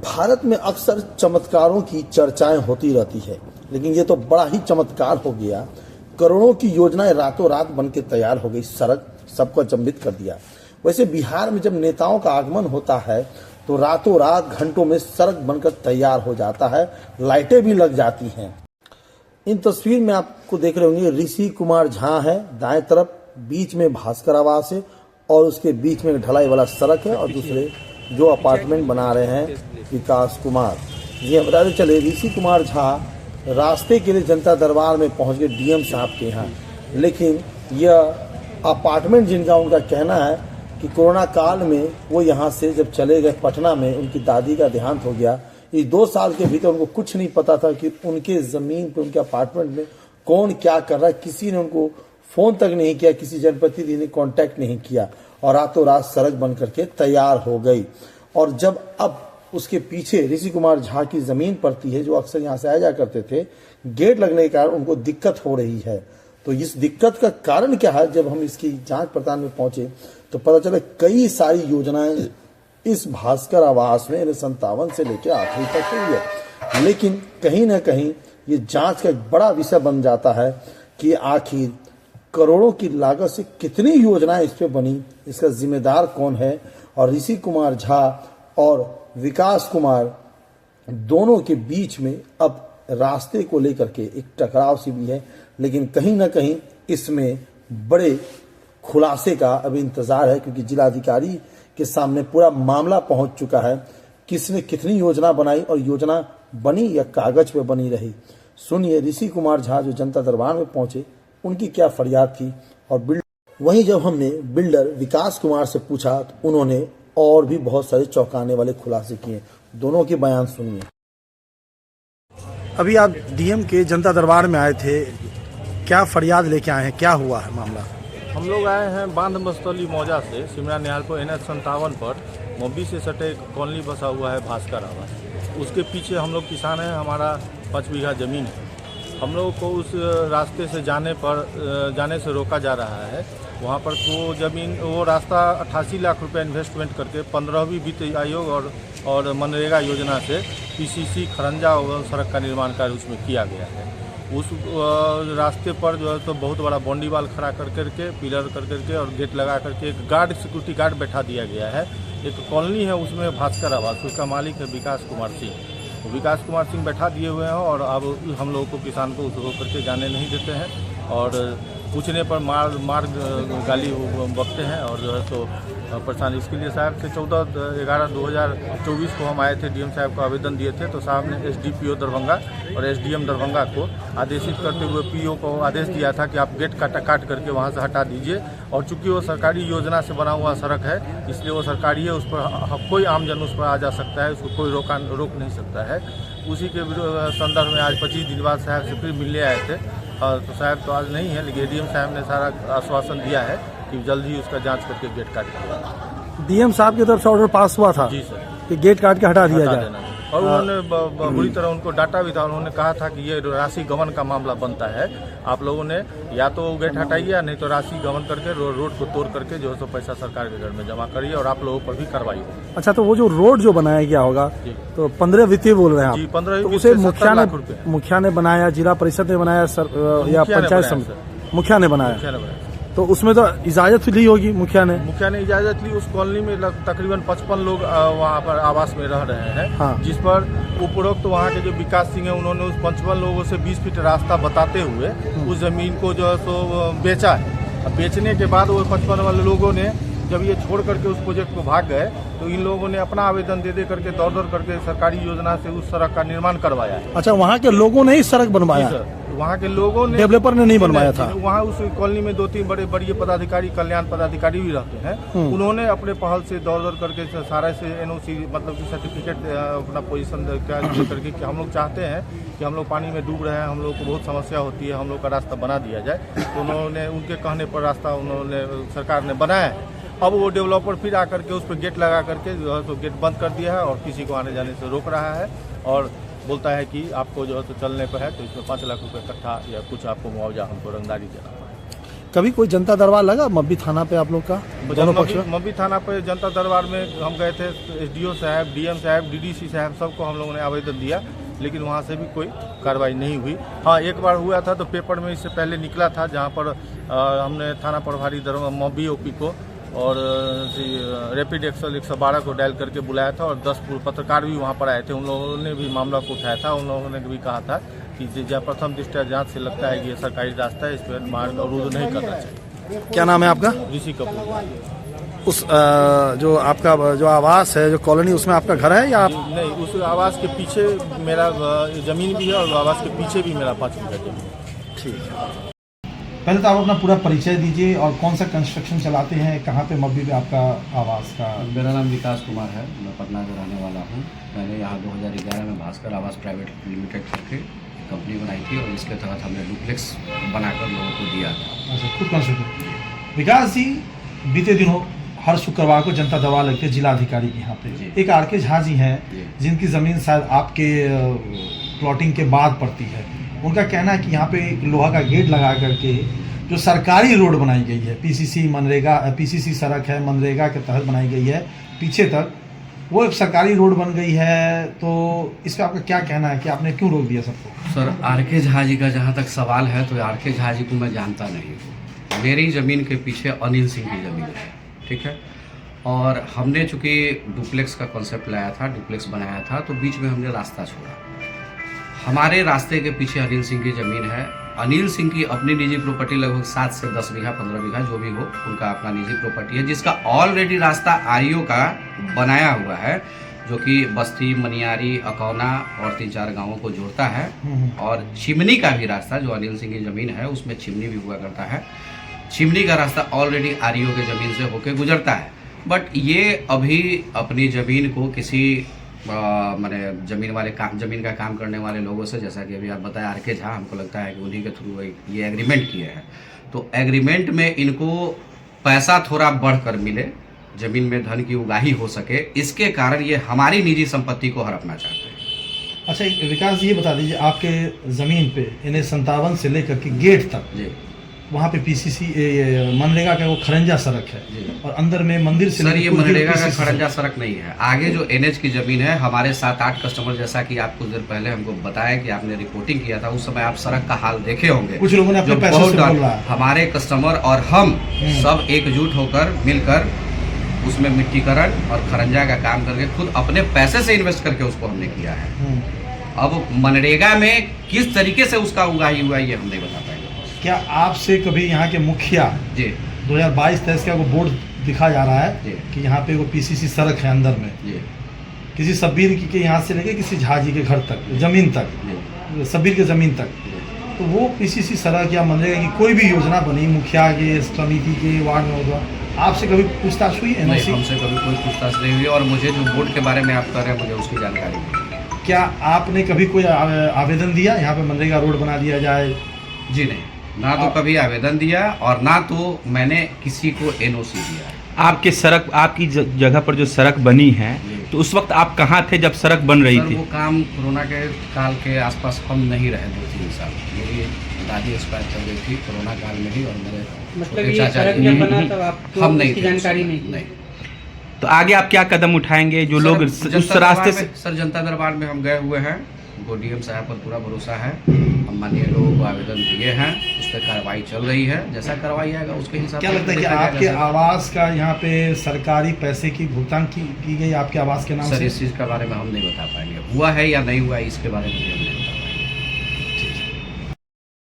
भारत में अक्सर चमत्कारों की चर्चाएं होती रहती है, लेकिन ये तो बड़ा ही चमत्कार हो गया। करोड़ों की योजनाएं रातों रात बनके तैयार हो गई, सड़क सबको अचंभित कर दिया। वैसे बिहार में जब नेताओं का आगमन होता है तो रातों रात घंटों में सड़क बनकर तैयार हो जाता है, लाइटें भी लग जाती हैं। इन तस्वीर में आपको देख रहे होंगे ऋषि कुमार झा है, दाएं तरफ, बीच में भास्कर आवास है और उसके बीच में ढलाई वाला सड़क है और दूसरे जो अपार्टमेंट बना रहे हैं विकास कुमार। ये बताते चले ऋषि कुमार झा रास्ते के लिए जनता दरबार में पहुंच गए डीएम साहब के यहाँ, लेकिन यह अपार्टमेंट जिनका उनका कहना है कि कोरोना काल में वो यहाँ से जब चले गए पटना में, उनकी दादी का देहांत हो गया। इस 2 साल के भीतर उनको कुछ नहीं पता था कि उनके ज़मीन पे, उनके अपार्टमेंट में कौन क्या कर रहा है। किसी ने उनको फ़ोन तक नहीं किया, किसी जनप्रतिनिधि ने कांटेक्ट नहीं किया और रातों रात सड़क बन करके तैयार हो गई। और जब अब उसके पीछे ऋषि कुमार झा की ज़मीन पड़ती है, जो अक्सर यहाँ से आया जा करते थे, गेट लगने के कारण उनको दिक्कत हो रही है। तो इस दिक्कत का कारण क्या है, जब हम इसकी जांच पड़ताल में पहुंचे तो पता चला कई सारी योजनाएं इस भास्कर आवास में 57 से लेकर आखिरी तक हुई है। लेकिन कहीं ना कहीं ये जांच का एक बड़ा विषय बन जाता है कि आखिर करोड़ों की लागत से कितनी योजनाएं इस पे बनी, इसका जिम्मेदार कौन है। और ऋषि कुमार झा और विकास कुमार दोनों के बीच में अब रास्ते को लेकर के एक टकराव सी भी है, लेकिन कहीं ना कहीं इसमें बड़े खुलासे का अभी इंतजार है, क्योंकि जिलाधिकारी के सामने पूरा मामला पहुंच चुका है। किसने कितनी योजना बनाई और योजना बनी या कागज पे बनी रही। सुनिए ऋषि कुमार झा जो जनता दरबार में पहुंचे, उनकी क्या फरियाद थी। और वहीं जब हमने बिल्डर विकास कुमार से पूछा तो उन्होंने और भी बहुत सारे चौंकाने वाले खुलासे किए। दोनों के बयान सुनिए। अभी आप डीएम के जनता दरबार में आए थे, क्या फरियाद लेके आए हैं, क्या हुआ है मामला? हम लोग आए हैं बांध मस्तौली मौजा से सिमरा निहालपुर NH57 पर मोबी से सटे कॉलोनी बसा हुआ है भास्कर आवास। उसके पीछे हम लोग किसान हैं, हमारा 5 बीघा ज़मीन है। हम लोगों को उस रास्ते से जाने से रोका जा रहा है। वहाँ पर वो रास्ता 88 लाख रुपए इन्वेस्टमेंट करके 15वीं वित्त आयोग और मनरेगा योजना से PCC खरंजा और सड़क का निर्माण कार्य उसमें किया गया है। उस रास्ते पर जो है तो बहुत बड़ा बाउंड्री वाल खड़ा करके पिलर करके और गेट लगा करके एक सिक्योरिटी गार्ड बैठा दिया गया है। एक कॉलोनी है उसमें भास्कर आवास, उसका मालिक है विकास कुमार सिंह। विकास कुमार सिंह बैठा दिए हुए हैं और अब हम लोगों को किसान को उस रोक करके जाने नहीं देते हैं और पूछने पर मार गाली बकते हैं और जो है तो परेशान। इसके लिए साहब से 14/11/2024 को हम आए थे, डीएम साहब को आवेदन दिए थे, तो साहब ने SDPO दरभंगा और SDM दरभंगा को आदेशित करते हुए PO को आदेश दिया था कि आप गेट काट करके वहाँ से हटा दीजिए। और चूंकि वो सरकारी योजना से बना हुआ सड़क है, इसलिए वो सरकारी है, उस पर कोई आमजन उस पर आ जा सकता है, उसको कोई रोक नहीं सकता है। उसी के संदर्भ में आज 25 दिन बाद साहब से फिर मिलने आए थे। तो साहब तो आज नहीं है, लेकिन डीएम साहब ने सारा आश्वासन दिया है कि जल्द ही उसका जांच करके गेट काट दिया। डीएम साहब की तरफ से ऑर्डर पास हुआ था? जी सर, कि गेट काट के हटा दिया जाए। और उन्होंने बुरी तरह उनको डाटा भी था। उन्होंने कहा था कि ये राशि गबन का मामला बनता है, आप लोगों ने या तो गेट हटाइए या नहीं तो राशि गबन करके रोड को तोड़ करके जो है तो पैसा सरकार के घर में जमा करिए और आप लोगों पर भी कार्रवाई हो। अच्छा, तो वो जो रोड जो बनाया गया होगा तो 15 वित्तीय बोल रहे हैं आप? जी, 15 तो उसे मुखिया ने बनाया, जिला परिषद ने बनाया, या पंचायत समिति? मुखिया ने बनाया। तो उसमें तो इजाजत ली होगी मुखिया ने इजाजत ली। उस कॉलोनी में तकरीबन 55 लोग वहाँ पर आवास में रह रहे हैं। हाँ। जिस पर उपरोक्त तो वहाँ के जो विकास सिंह है, उन्होंने उस 55 लोगों से 20 फीट रास्ता बताते हुए उस जमीन को जो है सो बेचा है। अब बेचने के बाद वो 55 वाले लोगों ने जब ये छोड़ करके उस प्रोजेक्ट को भाग गए तो इन लोगों ने अपना आवेदन दे करके दौड़ करके सरकारी योजना से उस सड़क का निर्माण करवाया है। अच्छा, वहाँ के लोगों ने ही सड़क बनवाया? सर, वहाँ के लोगों ने, डेवलपर ने नहीं बनवाया था। वहाँ उस कॉलोनी में 2-3 बड़े पदाधिकारी, कल्याण पदाधिकारी भी रहते हैं। उन्होंने अपने पहल से दौड़ करके सारा से NOC मतलब कि सर्टिफिकेट अपना पोजीशन करके कि हम लोग चाहते हैं कि हम लोग पानी में डूब रहे हैं, हम लोग को बहुत समस्या होती है, हम लोग का रास्ता बना दिया जाए। तो उन्होंने उनके कहने पर रास्ता उन्होंने सरकार ने बनाया है। अब वो डेवलपर फिर आकर के उस पर गेट लगा करके जो है तो गेट बंद कर दिया है और किसी को आने जाने से रोक रहा है और बोलता है कि आपको जो है तो चलने पर है तो इसमें 5 लाख रुपए इकट्ठा या कुछ आपको मुआवजा हमको रंगदारी देना है। कभी कोई जनता दरबार लगा मब्बी थाना पे आप लोग का? दोनों पक्ष में? मब्बी थाना पे जनता दरबार में हम गए थे, एसडीओ साहब, डीएम साहब, डीडीसी साहब, सबको हम लोगों ने आवेदन दिया, लेकिन वहाँ से भी कोई कार्रवाई नहीं हुई। हाँ, एक बार हुआ था तो पेपर में इससे पहले निकला था, जहाँ पर हमने थाना प्रभारी मब्बी ओपी को और रैपिड एक्शन 112 को डायल करके बुलाया था और 10 पत्रकार भी वहाँ पर आए थे। उन लोगों ने भी मामला को उठाया था। उन लोगों ने भी कहा था कि जब प्रथम दृष्टया जांच से लगता है कि ये सरकारी रास्ता है, इस पर मार्ग अवरुद्ध नहीं करना चाहिए। क्या नाम है आपका? ऋषि कपूर। उस जो आपका जो आवास है, जो कॉलोनी, उसमें आपका घर है या आप? नहीं, उस आवास के पीछे मेरा जमीन भी है और आवास के पीछे भी मेरा 5 बीघा जमीन है। ठीक है। पहले तो आप अपना पूरा परिचय दीजिए और कौन सा कंस्ट्रक्शन चलाते हैं, कहाँ पे मब्बी में आपका आवास का? मेरा नाम विकास कुमार है, मैं पटना का रहने वाला हूँ। मैंने यहाँ 2011 में भास्कर आवास प्राइवेट लिमिटेड करके कंपनी बनाई थी और इसके तहत हमने डुप्लेक्स बनाकर लोगों को दिया था। अच्छा, खुद कंस्ट्रक्शन। विकास जी, बीते दिनों हर शुक्रवार को जनता दरबार लगती है जिलाधिकारी के यहाँ पे। एक आर.के. झा जी हैं जिनकी ज़मीन शायद आपके प्लॉटिंग के बाद पड़ती है। उनका कहना है कि यहाँ पे एक लोहा का गेट लगा करके जो सरकारी रोड बनाई गई है, पीसीसी सड़क है, मनरेगा के तहत बनाई गई है पीछे तक, वो एक सरकारी रोड बन गई है। तो इस पर आपका क्या कहना है कि आपने क्यों रोक दिया सबको? Sir, R K. झा जी का जहाँ तक सवाल है तो आर.के. झा जी को मैं जानता नहीं हूँ। मेरी ज़मीन के पीछे अनिल सिंह की ज़मीन है, ठीक है। और हमने चूँकि डुप्लेक्स का कॉन्सेप्ट लाया था, डुप्लेक्स बनाया था, तो बीच में हमने रास्ता छोड़ा। हमारे रास्ते के पीछे अनिल सिंह की ज़मीन है। अनिल सिंह की अपनी निजी प्रॉपर्टी लगभग 7 से 10 बीघा, 15 बीघा जो भी हो, उनका अपना निजी प्रॉपर्टी है, जिसका ऑलरेडी रास्ता आरईओ का बनाया हुआ है, जो कि बस्ती, मनियारी, अकौना और 3-4 गांवों को जोड़ता है। और चिमनी का भी रास्ता, जो अनिल सिंह की ज़मीन है, उसमें चिमनी भी हुआ करता है। चिमनी का रास्ता ऑलरेडी आरईओ के ज़मीन से होकर गुजरता है। बट ये अभी अपनी ज़मीन को किसी मैंने ज़मीन का काम करने वाले लोगों से, जैसा कि अभी आप बताया आर.के. झा, हमको लगता है कि उन्हीं के थ्रू ये एग्रीमेंट किए हैं। तो एग्रीमेंट में इनको पैसा थोड़ा बढ़कर मिले, ज़मीन में धन की उगाही हो सके, इसके कारण ये हमारी निजी संपत्ति को हड़पना चाहते हैं। अच्छा विकास जी, ये बता दीजिए, आपके ज़मीन पे इन्हें 57 से लेकर के गेट तक जी, वहाँ पे पीसीसी मनरेगा का वो खरंजा सड़क है और अंदर में मंदिर से। सर, ये मनरेगा का खरंजा सड़क नहीं है। आगे जो एनएच की ज़मीन है, हमारे 7-8 कस्टमर, जैसा कि आप कुछ देर पहले हमको बताया कि आपने रिपोर्टिंग किया था, उस समय आप सड़क का हाल देखे होंगे। कुछ लोगों ने अपने पैसे से बोला। हमारे कस्टमर और हम सब एकजुट होकर मिलकर उसमें मिट्टीकरण और खरंजा का काम करके खुद अपने पैसे से इन्वेस्ट करके उसको हमने किया है। अब मनरेगा में किस तरीके से उसका उगाही हुआ ये हम नहीं बता पाएंगे। क्या आपसे कभी यहाँ के मुखिया जी 2022-23 का वो बोर्ड दिखा जा रहा है कि यहाँ पे वो पीसीसी सड़क है अंदर में जी, किसी सब्बीर के यहाँ से लेके किसी झा जी के घर तक, जमीन तक, सब्बीर के ज़मीन तक, तो वो पीसीसी सड़क या मनरेगा की कोई भी योजना बनी मुखिया के, समिति के, वार्ड में होगा, आपसे कभी पूछताछ हुई? नहीं, हमसे कभी कोई पूछताछ नहीं हुई और मुझे जो बोर्ड के बारे में आप कह रहे हैं, मुझे उसकी जानकारी नहीं। क्या आपने कभी कोई आवेदन दिया यहाँ पे मनरेगा रोड बना दिया जाए? जी नहीं, ना तो कभी आवेदन दिया और ना तो मैंने किसी को एनओसी दिया। आपके सड़क, आपकी जगह पर जो सड़क बनी है, तो उस वक्त आप कहाँ थे जब सड़क बन रही थी? वो काम कोरोना के काल के आसपास हम नहीं रहे 2-3 साल। मेरी दादी एक्सपायर कर गई थी कोरोना काल में ही और मेरे मतलब ये सड़क जब बना तब आपको हम नहीं, जानकारी नहीं। तो आगे आप क्या कदम उठाएंगे? जो लोग उस रास्ते से, सर, जनता दरबार में हम गए हुए हैं, उनको डीएम साहब पर पूरा भरोसा है। हम माननीय लोगों को आवेदन दिए हैं, उस पर कार्रवाई चल रही है। जैसा कार्रवाई आएगा उसके हिसाब से। क्या लगता है कि आपके आवास का यहाँ पे सरकारी पैसे की भुगतान की गई आपके आवास के नाम से? सर, इस चीज़ के बारे में हम नहीं बता पाएंगे, हुआ है या नहीं हुआ इसके बारे में।